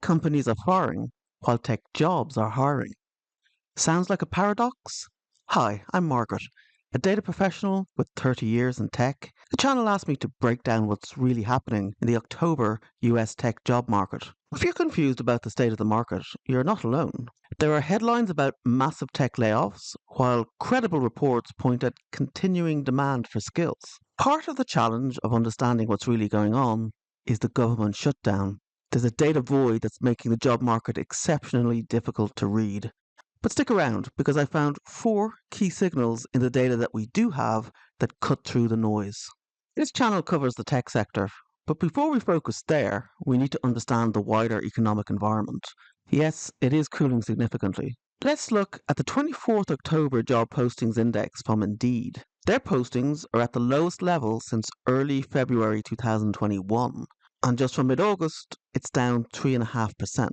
companies are firing while tech jobs are hiring. Sounds like a paradox? Hi, I'm Margaret, a data professional with 30 years in tech. The channel asked me to break down what's really happening in the October US tech job market. If you're confused about the state of the market, you're not alone. There are headlines about massive tech layoffs, while credible reports point at continuing demand for skills. Part of the challenge of understanding what's really going on is the government shutdown. There's a data void that's making the job market exceptionally difficult to read. But stick around, because I found 4 key signals in the data that we do have that cut through the noise. This channel covers the tech sector, but before we focus there, we need to understand the wider economic environment. Yes, it is cooling significantly. Let's look at the 24th October job postings index from Indeed. Their postings are at the lowest level since early February 2021, and just from mid-August, it's down 3.5%.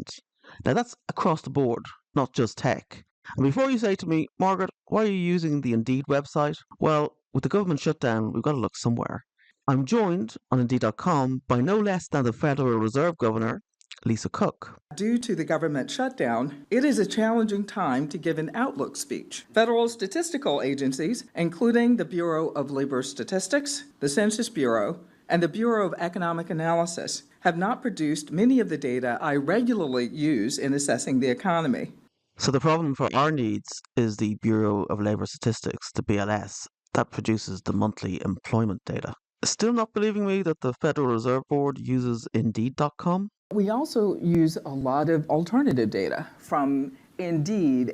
Now that's across the board, not just tech. And before you say to me, Margaret, why are you using the Indeed website? Well, with the government shutdown, we've got to look somewhere. I'm joined on Indeed.com by no less than the Federal Reserve Governor, Lisa Cook. Due to the government shutdown, it is a challenging time to give an outlook speech. Federal statistical agencies, including the Bureau of Labor Statistics, the Census Bureau, and the Bureau of Economic Analysis, have not produced many of the data I regularly use in assessing the economy. So the problem for our needs is the Bureau of Labor Statistics, the BLS, that produces the monthly employment data. Still not believing me that the Federal Reserve Board uses Indeed.com? We also use a lot of alternative data from Indeed.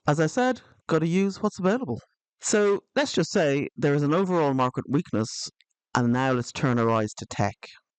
As I said, got to use what's available. So let's just say there is an overall market weakness, and now let's turn our eyes to tech.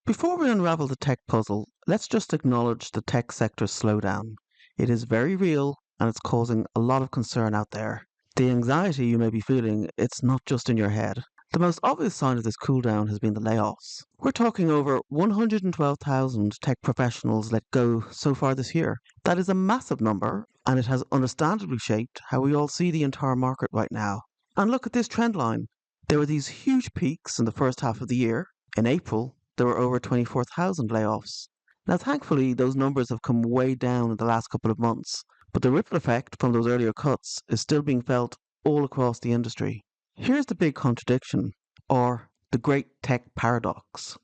Before we unravel the tech puzzle, let's just acknowledge the tech sector's slowdown. It is very real, and it's causing a lot of concern out there. The anxiety you may be feeling, it's not just in your head. The most obvious sign of this cooldown has been the layoffs. We're talking over 112,000 tech professionals let go so far this year. That is a massive number, and it has understandably shaped how we all see the entire market right now. And look at this trend line. There were these huge peaks in the first half of the year. In April, there were over 24,000 layoffs. Now, thankfully, those numbers have come way down in the last couple of months, but the ripple effect from those earlier cuts is still being felt all across the industry. Here's the big contradiction, or the great tech paradox.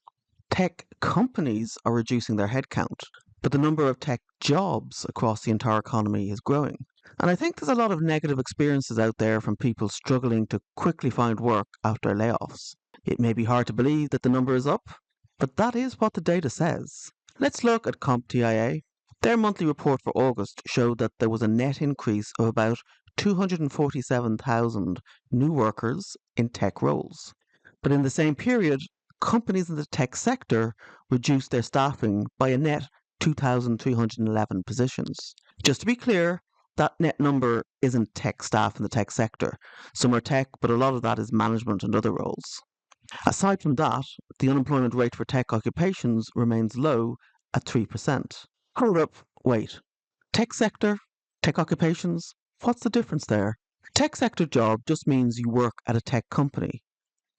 Tech companies are reducing their headcount, but the number of tech jobs across the entire economy is growing. And I think there's a lot of negative experiences out there from people struggling to quickly find work after layoffs. It may be hard to believe that the number is up, but that is what the data says. Let's look at CompTIA. Their monthly report for August showed that there was a net increase of about 247,000 new workers in tech roles. But in the same period, companies in the tech sector reduced their staffing by a net 2,311 positions. Just to be clear, that net number isn't tech staff in the tech sector. Some are tech, but a lot of that is management and other roles. Aside from that, the unemployment rate for tech occupations remains low at 3%. Hold up, wait. Tech sector? Tech occupations? What's the difference there? Tech sector job just means you work at a tech company.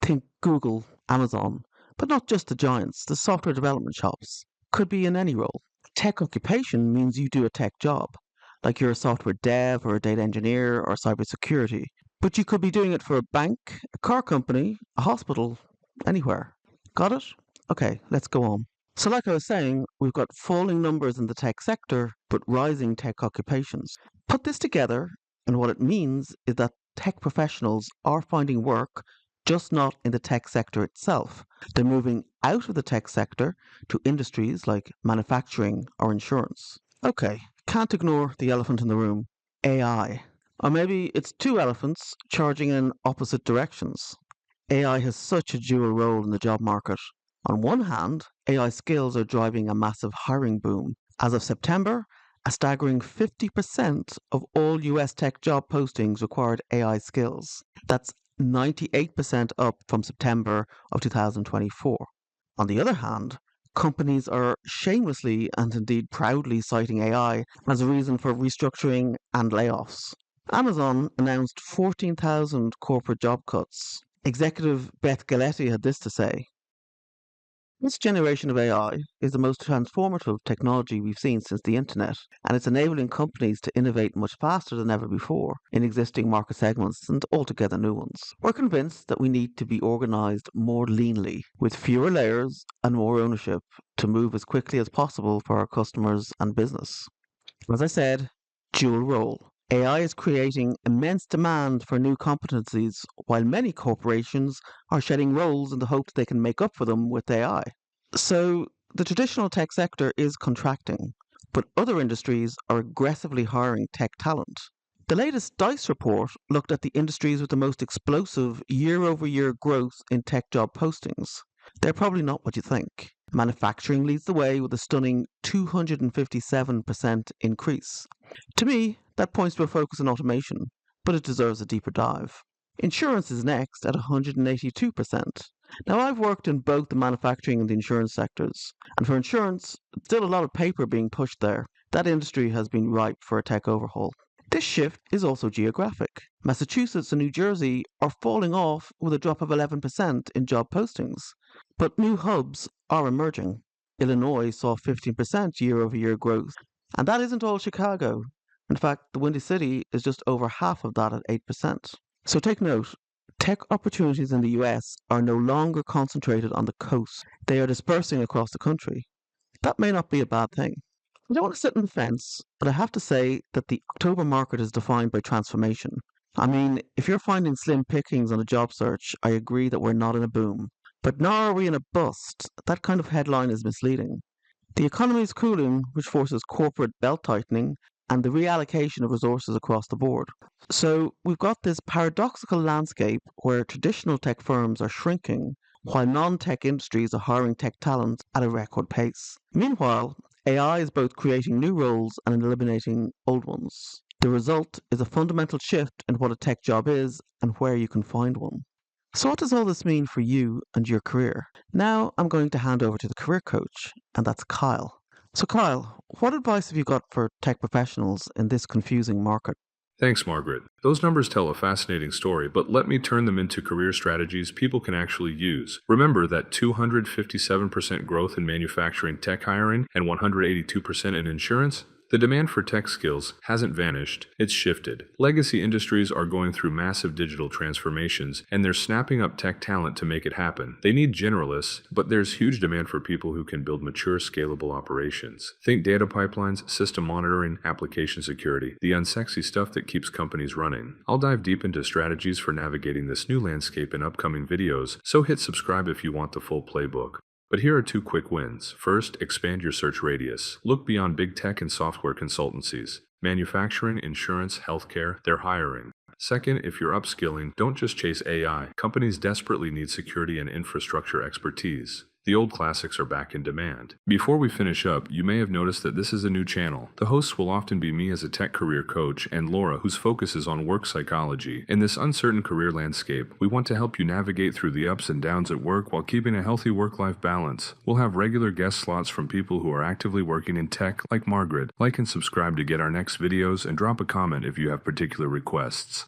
Think Google, Amazon, but not just the giants, the software development shops. Could be in any role. Tech occupation means you do a tech job, like you're a software dev or a data engineer or cybersecurity. But you could be doing it for a bank, a car company, a hospital, anywhere. Got it? Okay, let's go on. So like I was saying, we've got falling numbers in the tech sector, but rising tech occupations. Put this together, and what it means is that tech professionals are finding work, just not in the tech sector itself. They're moving out of the tech sector to industries like manufacturing or insurance. Okay, can't ignore the elephant in the room, AI. Or maybe it's two elephants charging in opposite directions. AI has such a dual role in the job market. On one hand, AI skills are driving a massive hiring boom. As of September, a staggering 50% of all US tech job postings required AI skills. That's 98% up from September of 2024. On the other hand, companies are shamelessly and indeed proudly citing AI as a reason for restructuring and layoffs. Amazon announced 14,000 corporate job cuts. Executive Beth Galetti had this to say: This generation of AI is the most transformative technology we've seen since the internet, and it's enabling companies to innovate much faster than ever before in existing market segments and altogether new ones. We're convinced that we need to be organized more leanly, with fewer layers and more ownership to move as quickly as possible for our customers and business. As I said, dual role. AI is creating immense demand for new competencies, while many corporations are shedding roles in the hope that they can make up for them with AI. So, the traditional tech sector is contracting, but other industries are aggressively hiring tech talent. The latest DICE report looked at the industries with the most explosive year over year growth in tech job postings. They're probably not what you think. Manufacturing leads the way with a stunning 257% increase. To me, that points to a focus on automation, but it deserves a deeper dive. Insurance is next at 182%. Now, I've worked in both the manufacturing and the insurance sectors, and for insurance, still a lot of paper being pushed there. That industry has been ripe for a tech overhaul. This shift is also geographic. Massachusetts and New Jersey are falling off with a drop of 11% in job postings, but new hubs are emerging. Illinois saw 15% year over year growth, and that isn't all Chicago. In fact, the Windy City is just over half of that at 8%. So take note, tech opportunities in the US are no longer concentrated on the coast, they are dispersing across the country. That may not be a bad thing. I don't want to sit on the fence, but I have to say that the October market is defined by transformation. I mean, if you're finding slim pickings on a job search, I agree that we're not in a boom. But nor are we in a bust. That kind of headline is misleading. The economy is cooling, which forces corporate belt tightening and the reallocation of resources across the board. So we've got this paradoxical landscape where traditional tech firms are shrinking while non tech industries are hiring tech talent at a record pace. Meanwhile, AI is both creating new roles and eliminating old ones. The result is a fundamental shift in what a tech job is and where you can find one. So, what does all this mean for you and your career? Now, I'm going to hand over to the career coach, and that's Kyle. So, Kyle, what advice have you got for tech professionals in this confusing market? Thanks, Margaret. Those numbers tell a fascinating story, but let me turn them into career strategies people can actually use. Remember that 257% growth in manufacturing tech hiring and 182% in insurance? The demand for tech skills hasn't vanished, it's shifted. Legacy industries are going through massive digital transformations, and they're snapping up tech talent to make it happen. They need generalists, but there's huge demand for people who can build mature, scalable operations. Think data pipelines, system monitoring, application security, the unsexy stuff that keeps companies running. I'll dive deep into strategies for navigating this new landscape in upcoming videos, so hit subscribe if you want the full playbook. But here are two quick wins. First, expand your search radius. Look beyond big tech and software consultancies. Manufacturing, insurance, healthcare, they're hiring. Second, if you're upskilling, don't just chase AI. Companies desperately need security and infrastructure expertise. The old classics are back in demand. Before we finish up, you may have noticed that this is a new channel. The hosts will often be me as a tech career coach and Laura, whose focus is on work psychology. In this uncertain career landscape, we want to help you navigate through the ups and downs at work while keeping a healthy work-life balance. We'll have regular guest slots from people who are actively working in tech, like Margaret. Like and subscribe to get our next videos, and drop a comment if you have particular requests.